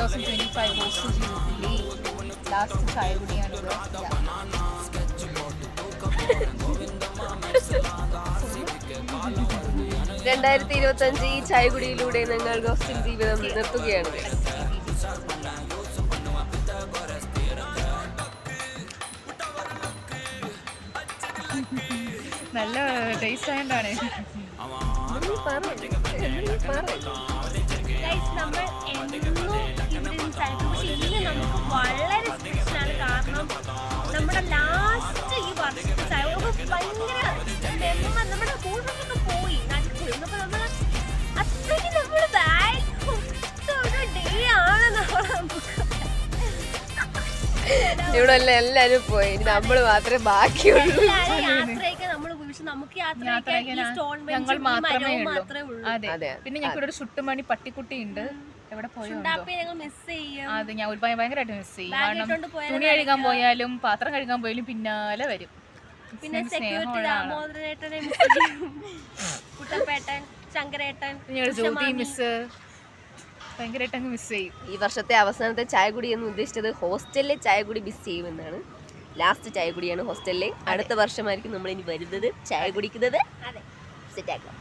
2025 host ജീവിതത്തിലെ last ചായ കുടിയാണിത്. 2025 ഈ ചായ കുടിയിലൂടെ ഞങ്ങൾ ഹോസ്റ്റൽ ജീവിതം നിർത്തുകയാണ്. നല്ല ടേസ്റ്റ് ആയതുകൊണ്ടാണ്. നമ്മൾ എന്നും ഇവിടെ പക്ഷെ ഇന്ന് നമുക്ക് വളരെ സ്പെഷ്യലാണ്. കാരണം നമ്മുടെ ലാസ്റ്റ് ഈ വർഷത്തെ ചായ ഭയങ്കര നമ്മുടെ കൂട്ടൊക്കെ പോയി നടക്കും. അപ്പൊ നമ്മൾ അത്രയ്ക്ക് നമ്മൾ ഒരു ഡേ ആണ് ഇവിടെ എല്ലാരും പോയി, നമ്മൾ മാത്രമേ ബാക്കിയുള്ളൂ. യാത്രയൊക്കെ നമ്മൾ പക്ഷെ നമുക്ക് ഞങ്ങൾ മാത്രമേ ഉള്ളൂ. അതെ, പിന്നെ ഞങ്ങൾക്ക് ഒരു ചുട്ടുമണി പട്ടിക്കുട്ടി ഉണ്ട്. എവിടെ പോയോ അത് ഞാൻ ഭയങ്കരമായിട്ട് മിസ് ചെയ്യും. കാരണം തുണി കഴുകാൻ പോയാലും പാത്രം കഴുകാൻ പോയാലും പിന്നാലെ വരും. പിന്നെ ജ്യോതി മിസ് ഭയങ്കരമായിട്ട് അങ്ങ് മിസ് ചെയ്യും. ഈ വർഷത്തെ അവസാനത്തെ ചായ കുടി എന്ന് ഉദ്ദേശിച്ചത് ഹോസ്റ്റലിലെ ചായ കുടി മിസ് ചെയ്യുമെന്നാണ്. ലാസ്റ്റ് ചായ കുടിയാണ് ഹോസ്റ്റലിലെ. അടുത്ത വർഷമായിരിക്കും നമ്മൾ ഇനി വരുന്നത് ചായ കുടിക്കുന്നത്. സെറ്റാക്കാം.